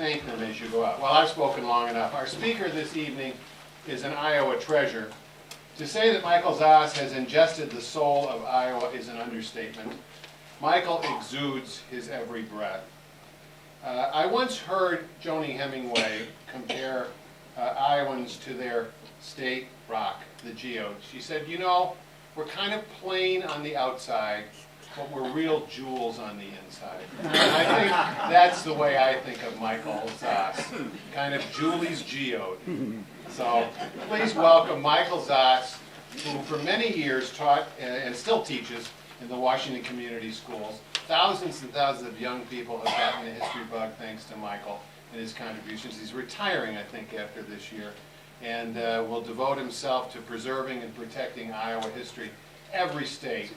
thank them as you go out. Well, I've spoken long enough. Our speaker this evening is an Iowa treasure. To say that Michael Zahs has ingested the soul of Iowa is an understatement. Michael exudes his every breath. I once heard Joni Hemingway compare Iowans to their state rock, the geode. She said, you know, we're kind of plain on the outside, but we're real jewels on the inside. And I think that's the way I think of Michael Zahs, kind of Julie's geode. So please welcome Michael Zahs, who for many years taught and still teaches in the Washington Community Schools. Thousands and thousands of young people have gotten the history bug thanks to Michael and his contributions. He's retiring, I think, after this year, and will devote himself to preserving and protecting Iowa history. Every state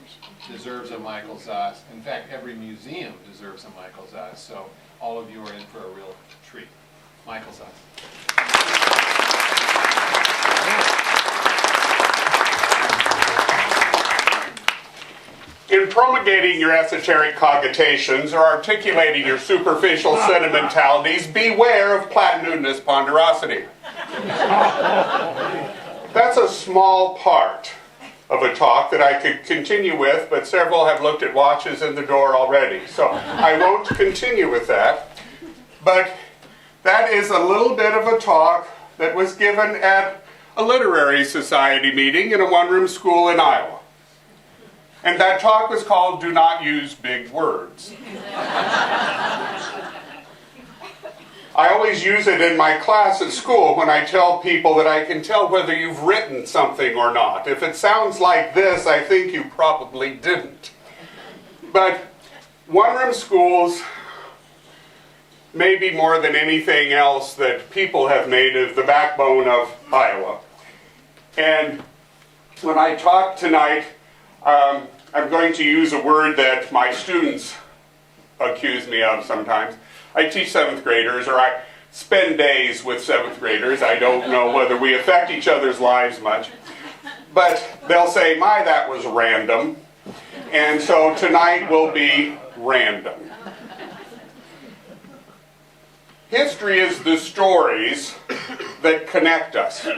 deserves a Michael Zahs. In fact, every museum deserves a Michael Zahs. So all of you are in for a real treat. Michael Zahs. In promulgating your esoteric cogitations or articulating your superficial sentimentalities, beware of platitudinous ponderosity. That's a small part of a talk that I could continue with, but several have looked at watches in the door already, so I won't continue with that. But that is a little bit of a talk that was given at a literary society meeting in a one-room school in Iowa. And that talk was called "Do Not Use Big Words." I always use it in my class at school when I tell people that I can tell whether you've written something or not. If it sounds like this, I think you probably didn't. But one-room schools, maybe more than anything else that people have made, is the backbone of Iowa. And when I talk tonight, I'm going to use a word that my students accuse me of sometimes. I teach 7th graders, or I spend days with 7th graders. I don't know whether we affect each other's lives much. But they'll say, my, that was random. And so tonight will be random. History is the stories that connect us.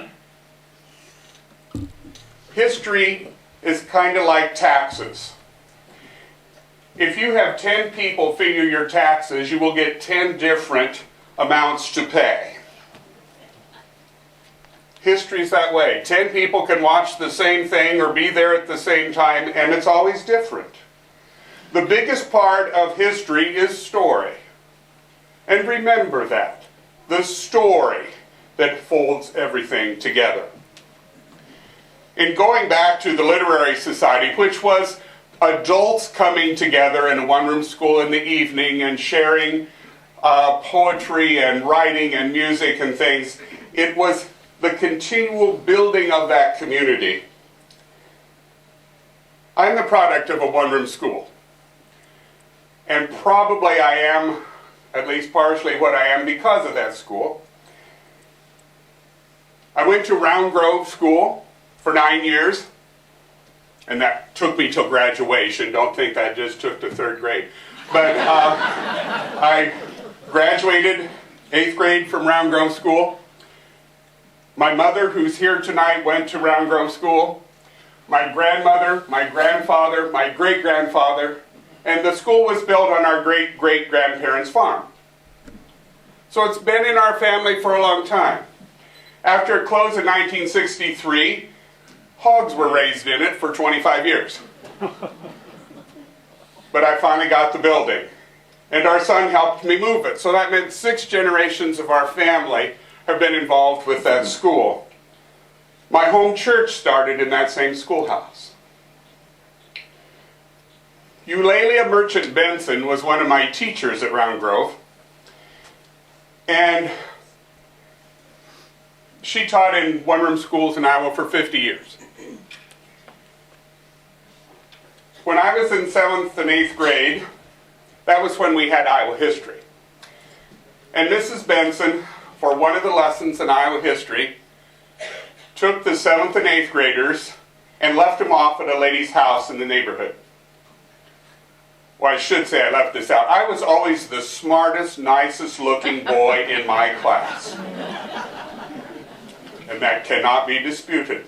History is kind of like taxes. If you have 10 people figure your taxes, you will get 10 different amounts to pay. History's that way. 10 people can watch the same thing or be there at the same time, and it's always different. The biggest part of history is story. And remember that. The story that folds everything together. In going back to the Literary Society, which was adults coming together in a one-room school in the evening and sharing poetry and writing and music and things, it was the continual building of that community. I'm the product of a one-room school. And probably I am, at least partially what I am, because of that school. I went to Round Grove School for 9 years, and that took me till graduation. Don't think that just took to 3rd grade. But I graduated 8th grade from Round Grove School. My mother, who's here tonight, went to Round Grove School. My grandmother, my grandfather, my great-grandfather, and the school was built on our great-great-grandparents' farm. So it's been in our family for a long time. After it closed in 1963, hogs were raised in it for 25 years. But I finally got the building. And our son helped me move it. So that meant 6 generations of our family have been involved with that school. My home church started in that same schoolhouse. Eulalia Merchant Benson was one of my teachers at Round Grove. And she taught in one-room schools in Iowa for 50 years. When I was in 7th and 8th grade, that was when we had Iowa history. And Mrs. Benson, for one of the lessons in Iowa history, took the 7th and 8th graders and left them off at a lady's house in the neighborhood. Well, I should say I left this out. I was always the smartest, nicest looking boy in my class. And that cannot be disputed.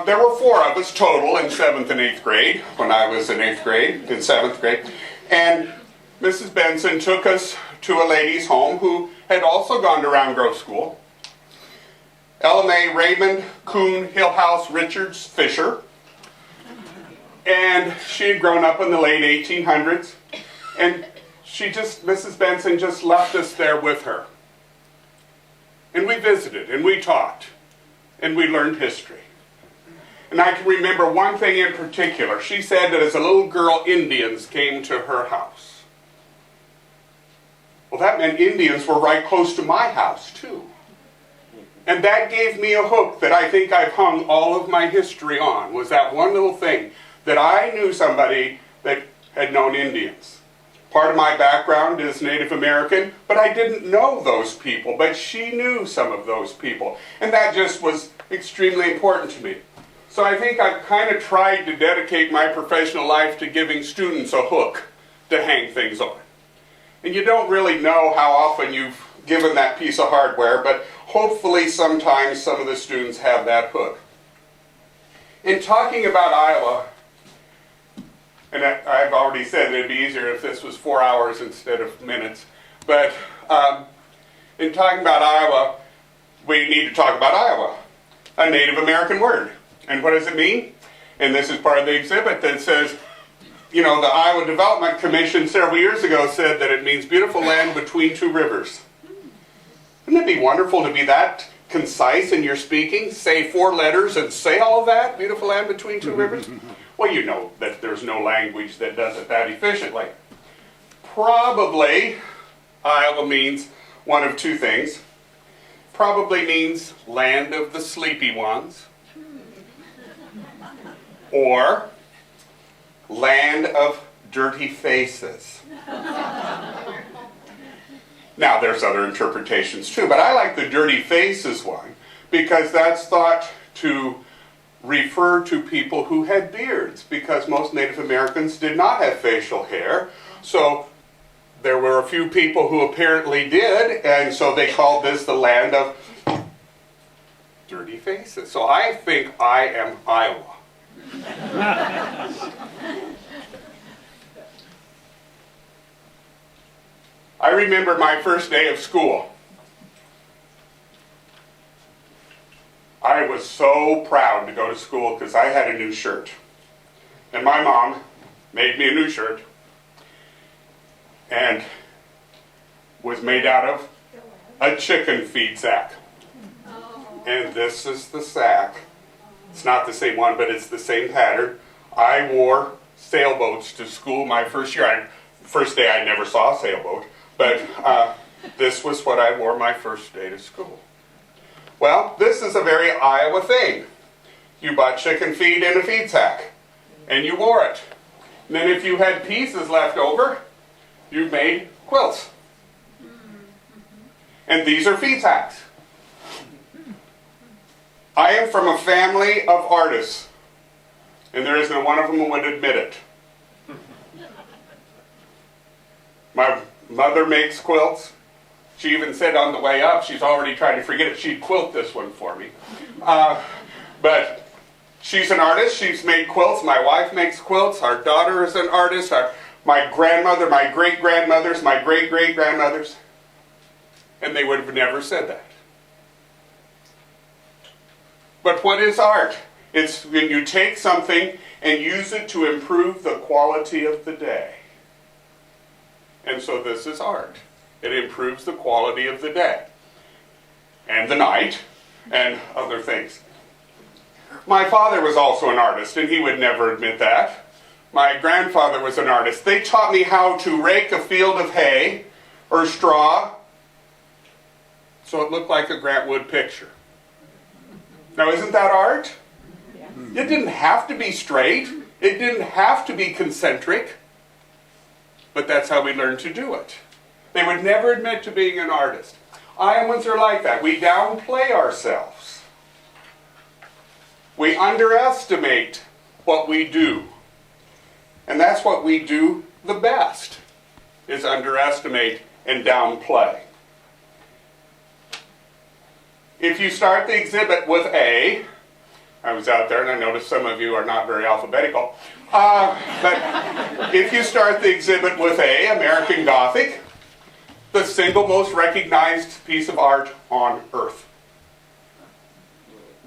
There were 4 of us total in 7th and 8th grade, when I was in 8th grade, in 7th grade. And Mrs. Benson took us to a ladies' home who had also gone to Round Grove School. Ella Mae Raymond Kuhn Hillhouse Richards Fisher. And she had grown up in the late 1800s. And Mrs. Benson just left us there with her. And we visited, and we talked, and we learned history. And I can remember one thing in particular. She said that as a little girl, Indians came to her house. Well, that meant Indians were right close to my house, too. And that gave me a hook that I think I've hung all of my history on, was that one little thing, that I knew somebody that had known Indians. Part of my background is Native American, but I didn't know those people, but she knew some of those people. And that just was extremely important to me. So I think I've kind of tried to dedicate my professional life to giving students a hook to hang things on. And you don't really know how often you've given that piece of hardware, but hopefully sometimes some of the students have that hook. In talking about Iowa, and I've already said that it'd be easier if this was 4 hours instead of minutes, but in talking about Iowa, we need to talk about Iowa, a Native American word. And what does it mean? And this is part of the exhibit that says, you know, the Iowa Development Commission several years ago said that it means beautiful land between 2 rivers. Wouldn't it be wonderful to be that concise in your speaking? Say 4 letters and say all of that, beautiful land between 2 rivers? Well, you know that there's no language that does it that efficiently. Probably, Iowa means one of 2 things. Probably means land of the sleepy ones, or land of dirty faces. Now, there's other interpretations too, but I like the dirty faces one because that's thought to refer to people who had beards, because most Native Americans did not have facial hair. So there were a few people who apparently did, and so they called this the land of dirty faces. So I think I am Iowa. I remember my first day of school. I was so proud to go to school because I had a new shirt. And my mom made me a new shirt and was made out of a chicken feed sack. And this is the sack. It's not the same one, but it's the same pattern. I wore sailboats to school my first year. First day I never saw a sailboat, but this was what I wore my first day to school. Well, this is a very Iowa thing. You bought chicken feed in a feed sack, and you wore it. And then if you had pieces left over, you made quilts. And these are feed sacks. I am from a family of artists, and there isn't one of them who would admit it. My mother makes quilts. She even said on the way up, she's already trying to forget it, she'd quilt this one for me. But she's an artist, she's made quilts, my wife makes quilts, our daughter is an artist, my grandmother, my great-grandmothers, my great-great-grandmothers, and they would have never said that. But what is art? It's when you take something and use it to improve the quality of the day. And so this is art. It improves the quality of the day and the night and other things. My father was also an artist, and he would never admit that. My grandfather was an artist. They taught me how to rake a field of hay or straw so it looked like a Grant Wood picture. Now, isn't that art? It didn't have to be straight. It didn't have to be concentric. But that's how we learned to do it. They would never admit to being an artist. Iowans are like that. We downplay ourselves. We underestimate what we do. And that's what we do the best, is underestimate and downplay. If you start the exhibit with A, I was out there and I noticed some of you are not very alphabetical, but if you start the exhibit with A, American Gothic, the single most recognized piece of art on earth.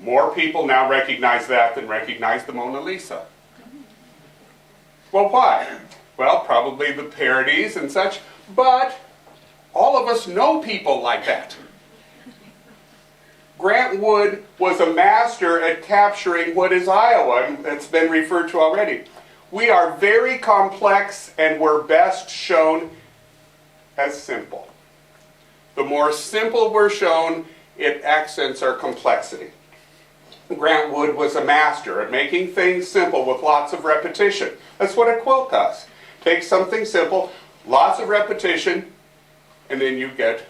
More people now recognize that than recognize the Mona Lisa. Well, why? Well, probably the parodies and such, but all of us know people like that. Grant Wood was a master at capturing what is Iowa, and it's been referred to already. We are very complex and we're best shown as simple. The more simple we're shown, it accents our complexity. Grant Wood was a master at making things simple with lots of repetition. That's what a quilt does. Take something simple, lots of repetition, and then you get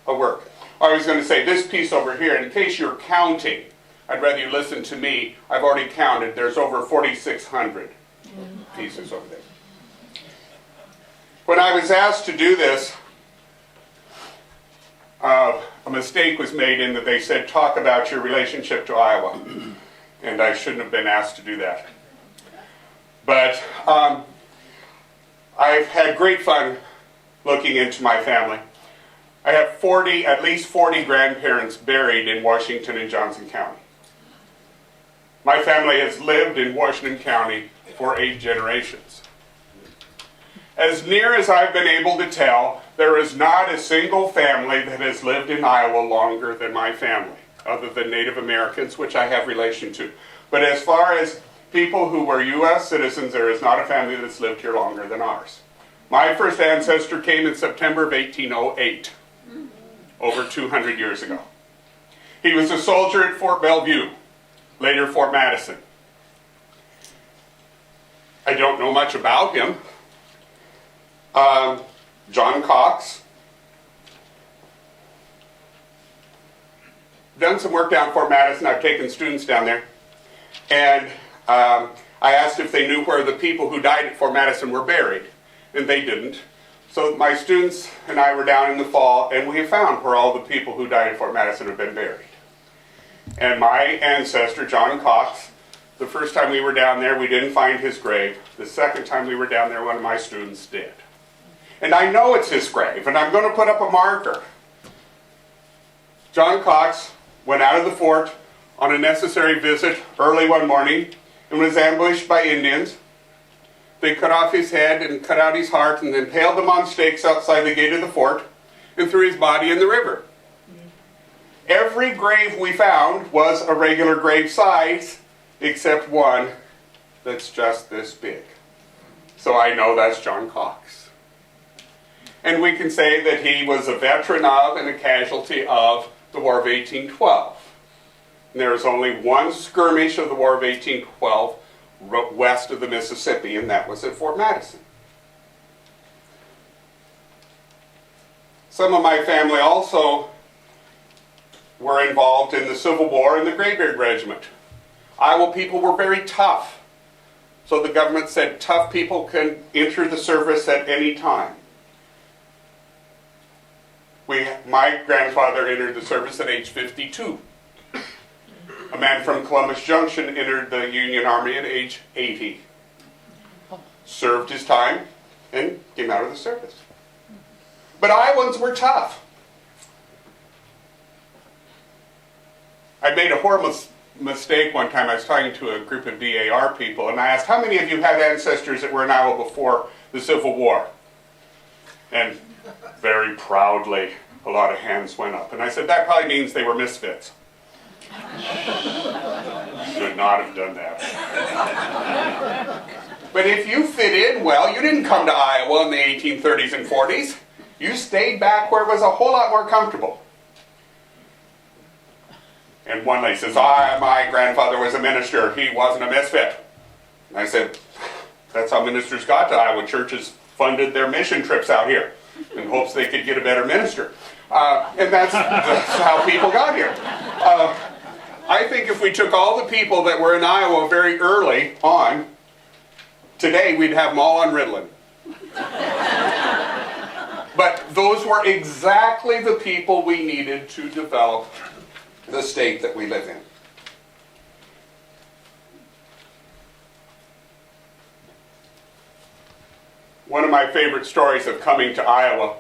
a work. I was going to say this piece over here, in case you're counting, I'd rather you listen to me. I've already counted. There's over 4,600 pieces over there. When I was asked to do this, a mistake was made in that they said, talk about your relationship to Iowa. And I shouldn't have been asked to do that. But I've had great fun looking into my family. I have at least 40 grandparents buried in Washington and Johnson County. My family has lived in Washington County for 8 generations. As near as I've been able to tell, there is not a single family that has lived in Iowa longer than my family, other than Native Americans, which I have relation to. But as far as people who were U.S. citizens, there is not a family that's lived here longer than ours. My first ancestor came in September of 1808, over 200 years ago. He was a soldier at Fort Bellevue, later Fort Madison. I don't know much about him. John Cox. Done some work down Fort Madison. I've taken students down there. And I asked if they knew where the people who died at Fort Madison were buried. And they didn't. So my students and I were down in the fall, and we have found where all the people who died at Fort Madison have been buried. And my ancestor, John Cox, the first time we were down there, we didn't find his grave. The second time we were down there, one of my students did. And I know it's his grave, and I'm going to put up a marker. John Cox went out of the fort on a necessary visit early one morning and was ambushed by Indians. They cut off his head and cut out his heart and then impaled them on stakes outside the gate of the fort and threw his body in the river. Every grave we found was a regular grave size, except one that's just this big. So I know that's John Cox. And we can say that he was a veteran of and a casualty of the War of 1812. And there was only one skirmish of the War of 1812 west of the Mississippi, and that was at Fort Madison. Some of my family also were involved in the Civil War and the Graybeard Regiment. Iowa people were very tough. So the government said tough people can enter the service at any time. My grandfather entered the service at age 52. A man from Columbus Junction entered the Union Army at age 80. Served his time and came out of the service. But Iowans were tough. I made a horrible mistake one time. I was talking to a group of DAR people, and I asked, how many of you have ancestors that were in Iowa before the Civil War? And very proudly, a lot of hands went up. And I said, that probably means they were misfits. Should not have done that. But if you fit in well, you didn't come to Iowa in the 1830s and 40s. You stayed back where it was a whole lot more comfortable. And one lady says, my grandfather was a minister. He wasn't a misfit. And I said, that's how ministers got to Iowa. Churches funded their mission trips out here in hopes they could get a better minister. And that's how people got here. I think if we took all the people that were in Iowa very early on, Today, we'd have them all on Ritalin. But those were exactly the people we needed to develop the state that we live in. One of my favorite stories of coming to Iowa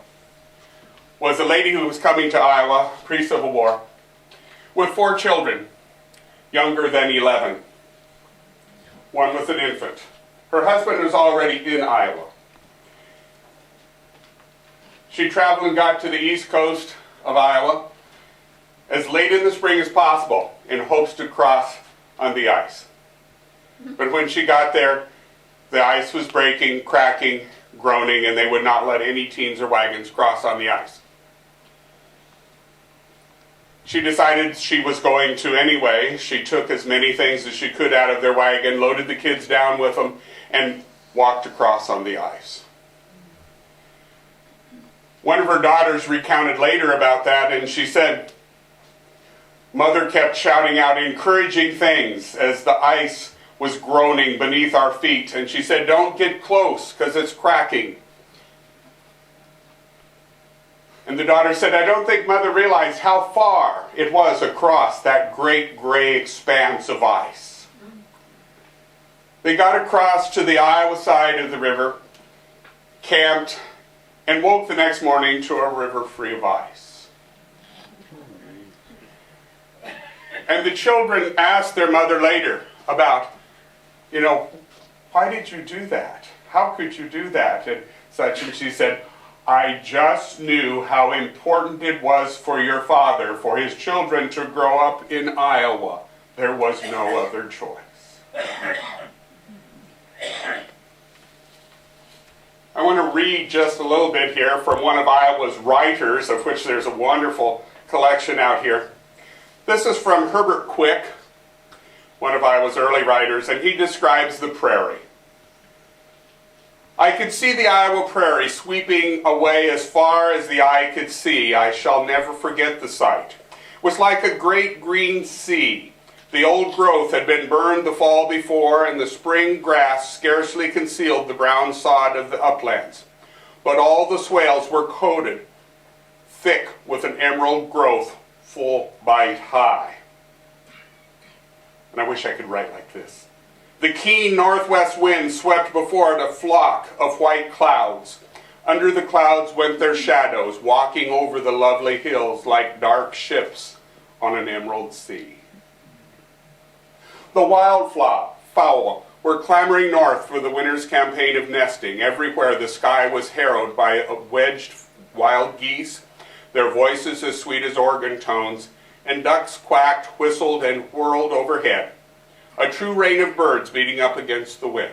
was a lady who was coming to Iowa pre-Civil War with 4 children, younger than 11. One was an infant. Her husband was already in Iowa. She traveled and got to the east coast of Iowa as late in the spring as possible in hopes to cross on the ice. But when she got there, the ice was breaking, cracking, groaning, and they would not let any teams or wagons cross on the ice. She decided she was going to anyway. She took as many things as she could out of their wagon, loaded the kids down with them, and walked across on the ice. One of her daughters recounted later about that, and she said, Mother kept shouting out encouraging things as the ice was groaning beneath our feet, and she said, don't get close because it's cracking. And the daughter said, I don't think Mother realized how far it was across that great gray expanse of ice. They got across to the Iowa side of the river, camped, and woke the next morning to a river free of ice. And the children asked their mother later about, why did you do that? How could you do that? And such, and she said, I just knew how important it was for your father, for his children to grow up in Iowa. There was no other choice. I want to read just a little bit here from one of Iowa's writers, of which there's a wonderful collection out here. This is from Herbert Quick, one of Iowa's early writers, and he describes the prairie. I could see the Iowa prairie sweeping away as far as the eye could see. I shall never forget the sight. It was like a great green sea. The old growth had been burned the fall before, and the spring grass scarcely concealed the brown sod of the uplands. But all the swales were coated, thick with an emerald growth, full bite high. And I wish I could write like this. The keen northwest wind swept before it a flock of white clouds. Under the clouds went their shadows, walking over the lovely hills like dark ships on an emerald sea. The wildfowl were clamoring north for the winter's campaign of nesting. Everywhere the sky was harrowed by wedged wild geese, their voices as sweet as organ tones, and ducks quacked, whistled, and whirled overhead. A true rain of birds beating up against the wind.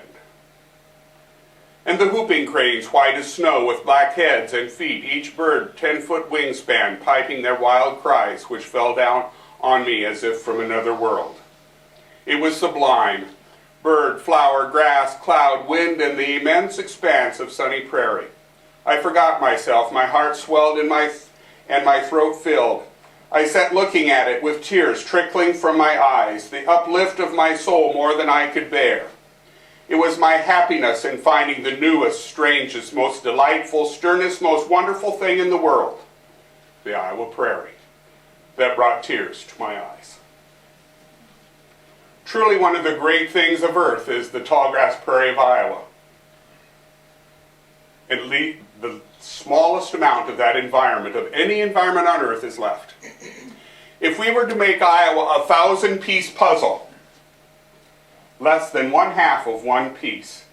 And the whooping cranes, white as snow, with black heads and feet, each bird 10-foot wingspan, piping their wild cries, which fell down on me as if from another world. It was sublime. Bird, flower, grass, cloud, wind, and the immense expanse of sunny prairie. I forgot myself. My heart swelled and my throat filled. I sat looking at it with tears trickling from my eyes, the uplift of my soul more than I could bear. It was my happiness in finding the newest, strangest, most delightful, sternest, most wonderful thing in the world, the Iowa prairie, that brought tears to my eyes. Truly one of the great things of earth is the tallgrass prairie of Iowa. The smallest amount of that environment, of any environment on earth, is left. If we were to make Iowa a 1,000-piece puzzle, less than 1/2 of one piece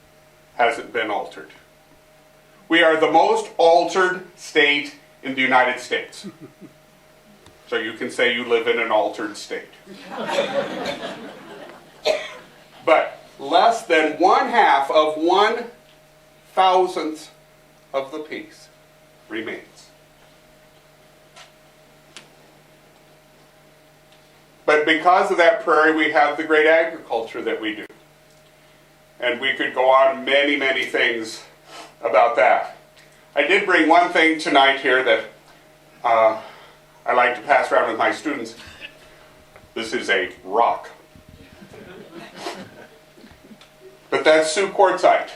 hasn't been altered. We are the most altered state in the United States. So you can say you live in an altered state. But less than 1/2 of 1,000th of the piece remains. But because of that prairie, we have the great agriculture that we do. And we could go on many, many things about that. I did bring one thing tonight here that I like to pass around with my students. This is a rock. But that's Sioux quartzite.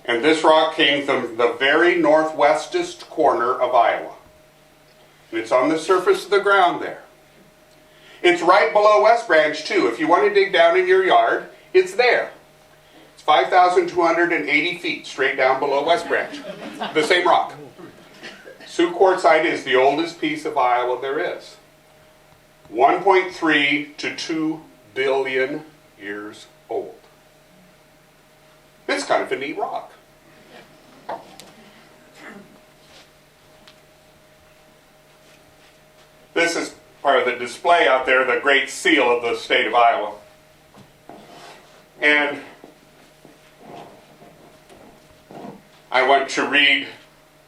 And this rock came from the very northwestest corner of Iowa. And it's on the surface of the ground there. It's right below West Branch too. If you want to dig down in your yard, it's there. It's 5,280 feet straight down below West Branch. The same rock. Sioux quartzite is the oldest piece of Iowa there is. 1.3 to 2 billion years old. It's kind of a neat rock. This is part of the display out there, the Great Seal of the state of Iowa. And I want to read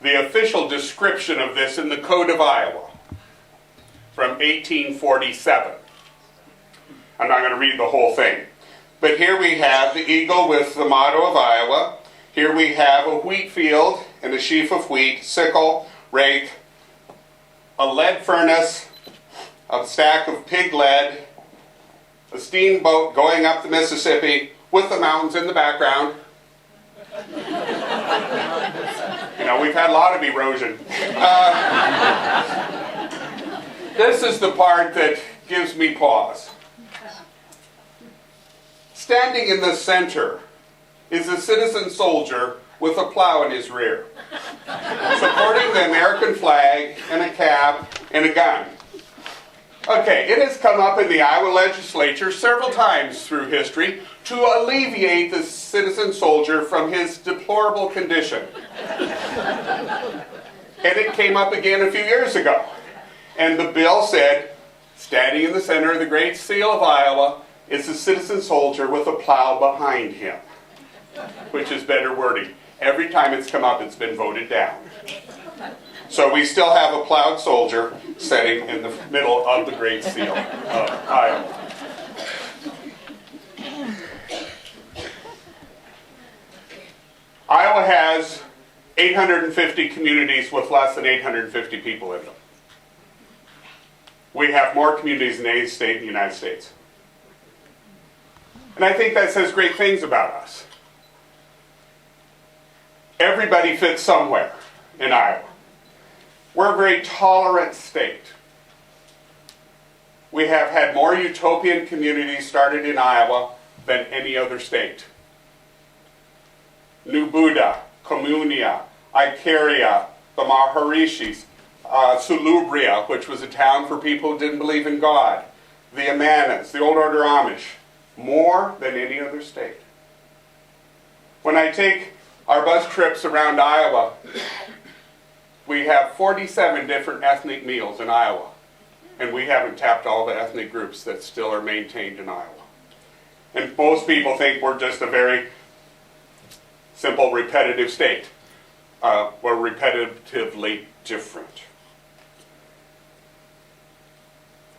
the official description of this in the Code of Iowa from 1847. I'm not going to read the whole thing. But here we have the eagle with the motto of Iowa. Here we have a wheat field and a sheaf of wheat, sickle, rake, a lead furnace, a stack of pig lead, a steamboat going up the Mississippi with the mountains in the background. You know, we've had a lot of erosion. This is the part that gives me pause. Standing in the center is a citizen soldier with a plow in his rear, supporting the American flag and a cap and a gun. Okay, it has come up in the Iowa legislature several times through history to alleviate the citizen soldier from his deplorable condition. And it came up again a few years ago. And the bill said, standing in the center of the Great Seal of Iowa is a citizen soldier with a plow behind him, which is better wording. Every time it's come up, it's been voted down. So we still have a plowed soldier sitting in the middle of the Great Seal of Iowa. Iowa has 850 communities with less than 850 people in them. We have more communities than any state in the United States. And I think that says great things about us. Everybody fits somewhere in Iowa. We're a very tolerant state. We have had more utopian communities started in Iowa than any other state. New Buda, Comunia, Icaria, the Maharishis, Salubria, which was a town for people who didn't believe in God, the Amanas, the Old Order Amish, more than any other state. When I take our bus trips around Iowa, we have 47 different ethnic meals in Iowa, and we haven't tapped all the ethnic groups that still are maintained in Iowa. And most people think we're just a very simple, repetitive state. We're repetitively different.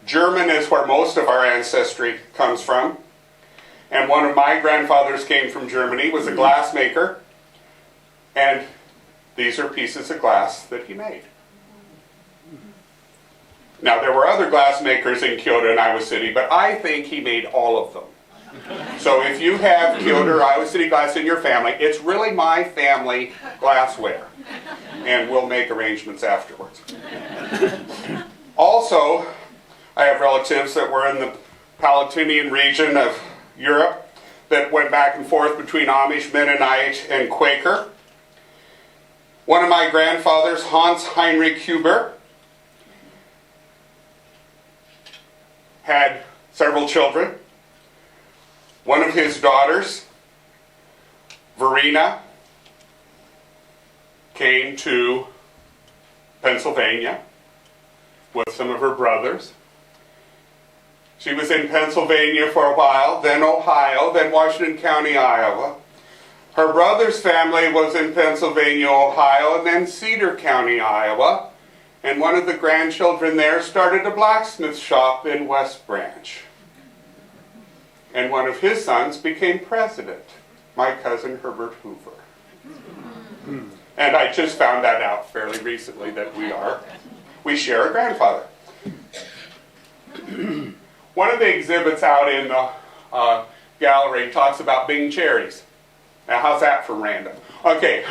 German is where most of our ancestry comes from. And one of my grandfathers came from Germany, was a glass maker. And these are pieces of glass that he made. Now, there were other glass makers in Kyoto and Iowa City, but I think he made all of them. So if you have Kyoto or Iowa City glass in your family, it's really my family glassware. And we'll make arrangements afterwards. Also, I have relatives that were in the Palatinian region of Europe that went back and forth between Amish, Mennonite, and Quaker. One of my grandfathers, Hans Heinrich Huber, had several children. One of his daughters, Verena, came to Pennsylvania with some of her brothers. She was in Pennsylvania for a while, then Ohio, then Washington County, Iowa. Her brother's family was in Pennsylvania, Ohio, and then Cedar County, Iowa. And one of the grandchildren there started a blacksmith shop in West Branch. And one of his sons became president, my cousin Herbert Hoover. And I just found that out fairly recently that we share a grandfather. One of the exhibits out in gallery talks about Bing cherries. Now, how's that for random? Okay,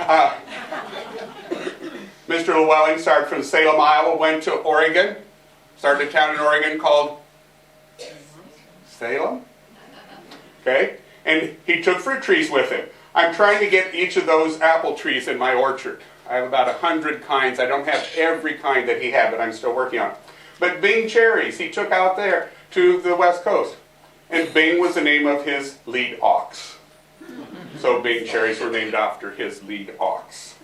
Mr. Llewellyn started from Salem, Iowa, went to Oregon, started a town in Oregon called Salem. Okay, and he took fruit trees with him. I'm trying to get each of those apple trees in my orchard. I have about 100 kinds. I don't have every kind that he had, but I'm still working on it. But Bing cherries, he took out there to the West Coast. And Bing was the name of his lead ox. So Bing cherries were named after his lead ox.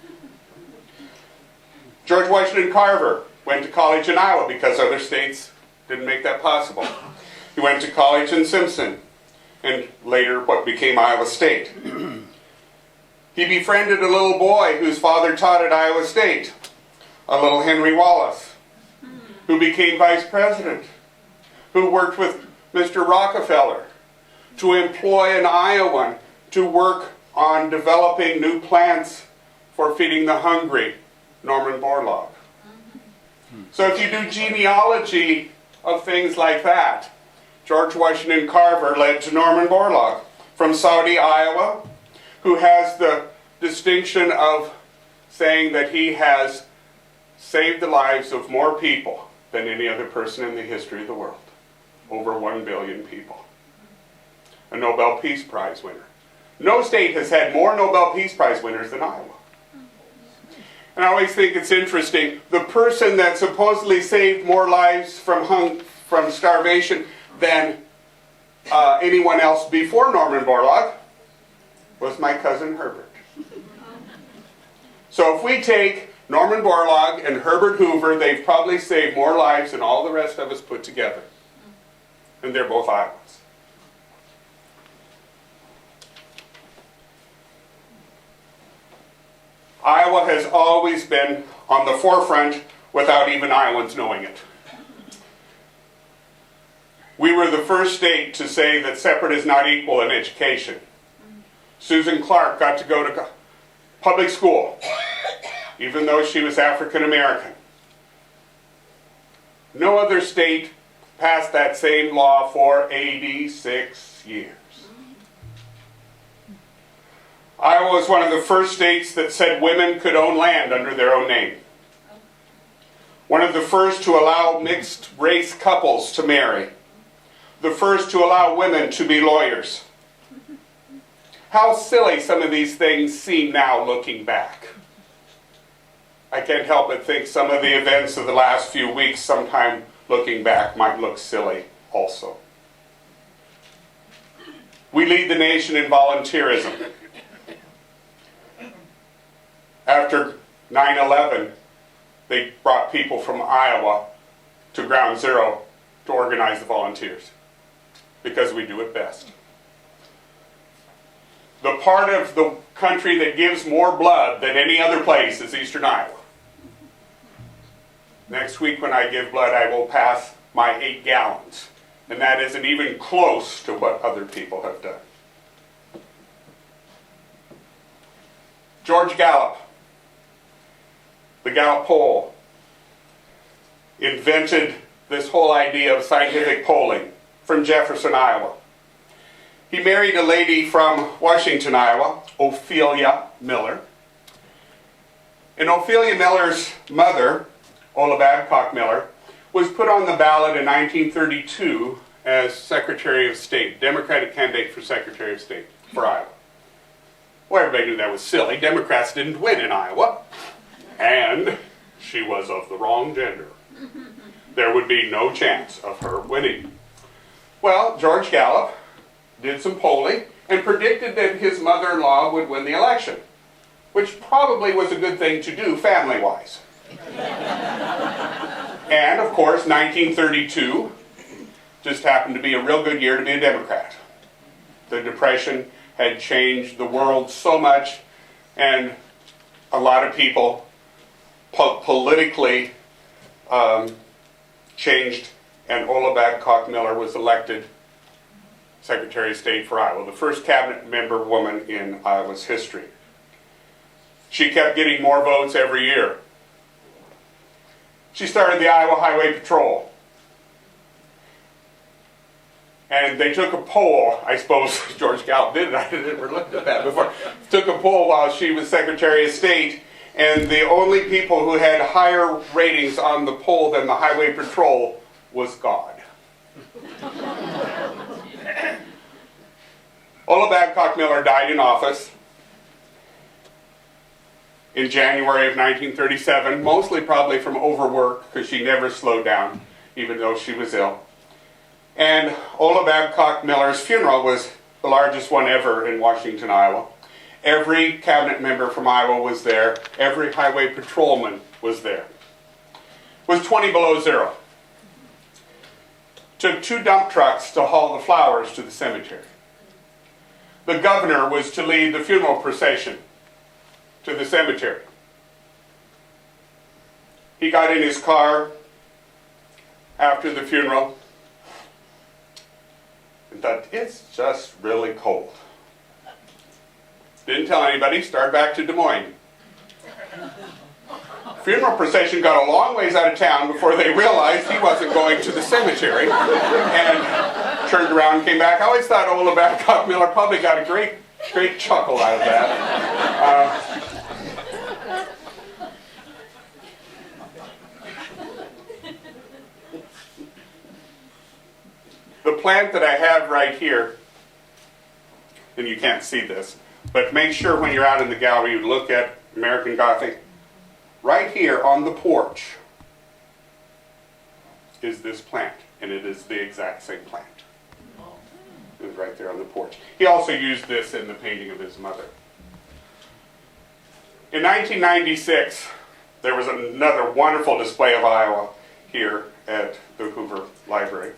George Washington Carver went to college in Iowa because other states didn't make that possible. He went to college in Simpson, and later what became Iowa State. He befriended a little boy whose father taught at Iowa State, a little Henry Wallace, who became vice president, who worked with Mr. Rockefeller to employ an Iowan to work on developing new plants for feeding the hungry, Norman Borlaug. So if you do genealogy of things like that, George Washington Carver led to Norman Borlaug from Saudi, Iowa, who has the distinction of saying that he has saved the lives of more people than any other person in the history of the world. Over 1 billion people. A Nobel Peace Prize winner. No state has had more Nobel Peace Prize winners than Iowa. And I always think it's interesting, the person that supposedly saved more lives from starvation than anyone else before Norman Borlaug was my cousin Herbert. So if we take Norman Borlaug and Herbert Hoover, they've probably saved more lives than all the rest of us put together. And they're both Iowans. Iowa has always been on the forefront without even Iowans knowing it. We were the first state to say that separate is not equal in education. Susan Clark got to go to public school, even though she was African American. No other state passed that same law for 86 years. Iowa was one of the first states that said women could own land under their own name. One of the first to allow mixed race couples to marry. The first to allow women to be lawyers. How silly some of these things seem now looking back. I can't help but think some of the events of the last few weeks, sometime looking back, might look silly also. We lead the nation in volunteerism. After 9/11, they brought people from Iowa to Ground Zero to organize the volunteers, because we do it best. The part of the country that gives more blood than any other place is Eastern Iowa. Next week when I give blood, I will pass my 8 gallons. And that isn't even close to what other people have done. George Gallup, the Gallup poll, invented this whole idea of scientific polling from Jefferson, Iowa. He married a lady from Washington, Iowa, Ophelia Miller. And Ophelia Miller's mother, Ola Babcock Miller, was put on the ballot in 1932 as Secretary of State, Democratic candidate for Secretary of State for Iowa. Well, everybody knew that was silly. Democrats didn't win in Iowa. And she was of the wrong gender. There would be no chance of her winning. Well, George Gallup did some polling and predicted that his mother-in-law would win the election, which probably was a good thing to do family-wise. And, of course, 1932 just happened to be a real good year to be a Democrat. The Depression had changed the world so much, and a lot of people politically changed, and Ola Babcock Miller was elected Secretary of State for Iowa, the first cabinet member woman in Iowa's history. She kept getting more votes every year. She started the Iowa Highway Patrol. And they took a poll, I suppose George Gallup did it, I had never looked at that before, took a poll while she was Secretary of State, and the only people who had higher ratings on the poll than the Highway Patrol was God. Ola Babcock Miller died in office in January of 1937, mostly probably from overwork, because she never slowed down, even though she was ill. And Ola Babcock Miller's funeral was the largest one ever in Washington, Iowa. Every cabinet member from Iowa was there. Every highway patrolman was there. It was 20 below zero. Took 2 dump trucks to haul the flowers to the cemetery. The governor was to lead the funeral procession to the cemetery. He got in his car after the funeral and thought, it's just really cold. Didn't tell anybody, started back to Des Moines. Funeral procession got a long ways out of town before they realized he wasn't going to the cemetery, and turned around and came back. I always thought Ola Babcock Miller probably got a great chuckle out of that. The plant that I have right here, and you can't see this, but make sure when you're out in the gallery you look at American Gothic. Right here on the porch is this plant, and it is the exact same plant. It was right there on the porch. He also used this in the painting of his mother. In 1996, there was another wonderful display of Iowa here at the Hoover Library.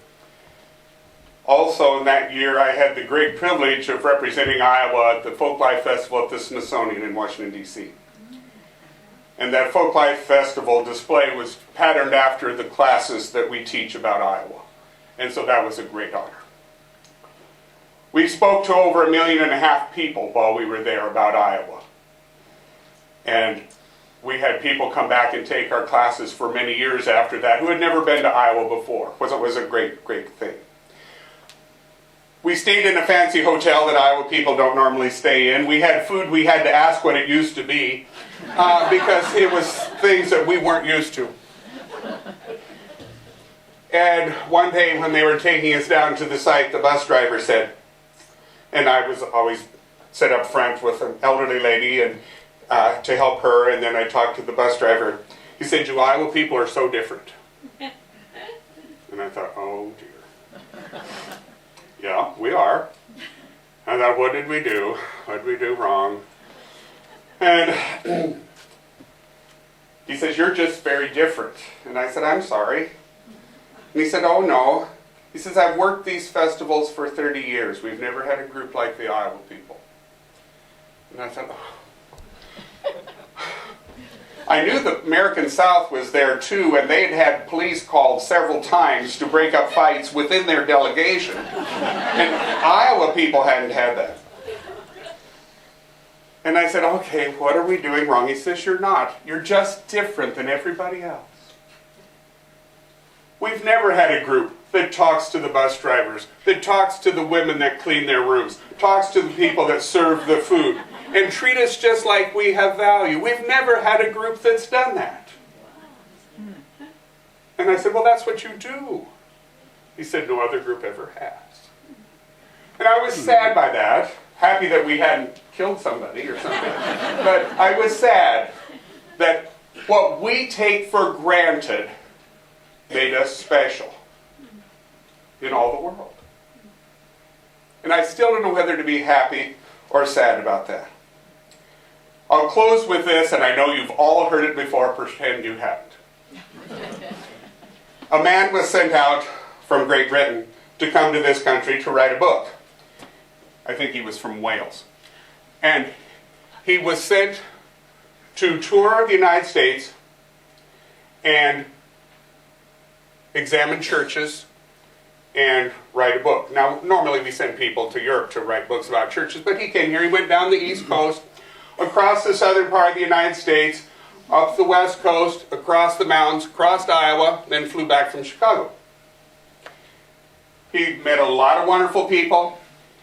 Also in that year, I had the great privilege of representing Iowa at the Folklife Festival at the Smithsonian in Washington, D.C. And that Folklife Festival display was patterned after the classes that we teach about Iowa. And so that was a great honor. We spoke to over 1.5 million people while we were there about Iowa. And we had people come back and take our classes for many years after that who had never been to Iowa before. It was a great thing. We stayed in a fancy hotel that Iowa people don't normally stay in. We had food we had to ask what it used to be because it was things that we weren't used to. And one day when they were taking us down to the site, the bus driver said, and I was always set up front with an elderly lady and to help her, and then I talked to the bus driver. He said, "You Iowa people are so different." And I thought, oh dear. Yeah, we are. I thought, what did we do? What did we do wrong? And he says, "You're just very different." And I said, "I'm sorry." And he said, "Oh no." He says, "I've worked these festivals for 30 years. We've never had a group like the Iowa people." And I thought, oh. I knew the American South was there too, and they had had police called several times to break up fights within their delegation. And Iowa people hadn't had that. And I said, "Okay, what are we doing wrong?" He says, "You're not. You're just different than everybody else. We've never had a group that talks to the bus drivers, that talks to the women that clean their rooms, talks to the people that serve the food, and treat us just like we have value. We've never had a group that's done that." And I said, "Well, that's what you do." He said, "No other group ever has." And I was sad by that, happy that we hadn't killed somebody or something. But I was sad that what we take for granted made us special in all the world. And I still don't know whether to be happy or sad about that. I'll close with this, and I know you've all heard it before, pretend you haven't. A man was sent out from Great Britain to come to this country to write a book. I think he was from Wales. And he was sent to tour the United States and examine churches and write a book. Now, normally we send people to Europe to write books about churches, but he came here. He went down the East Coast, across the southern part of the United States, up the West Coast, across the mountains, crossed Iowa, then flew back from Chicago. He met a lot of wonderful people.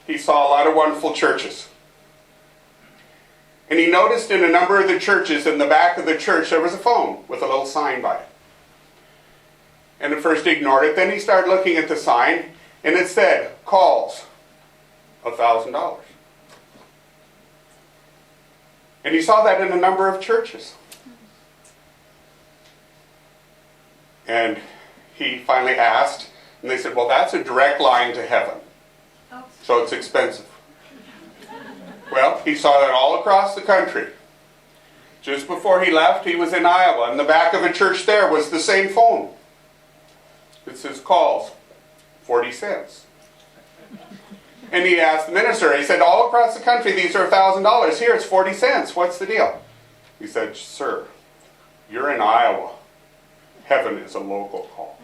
He saw a lot of wonderful churches. And he noticed in a number of the churches, in the back of the church, there was a phone with a little sign by it. And at first he ignored it. Then he started looking at the sign, and it said, calls, $1,000. And he saw that in a number of churches. And he finally asked, and they said, well, that's a direct line to heaven. So it's expensive. Well, he saw that all across the country. Just before he left, he was in Iowa. In the back of a church there was the same phone. It says calls, 40 cents. And he asked the minister, he said, all across the country, these are $1,000. Here, it's 40 cents. What's the deal? He said, sir, you're in Iowa. Heaven is a local call.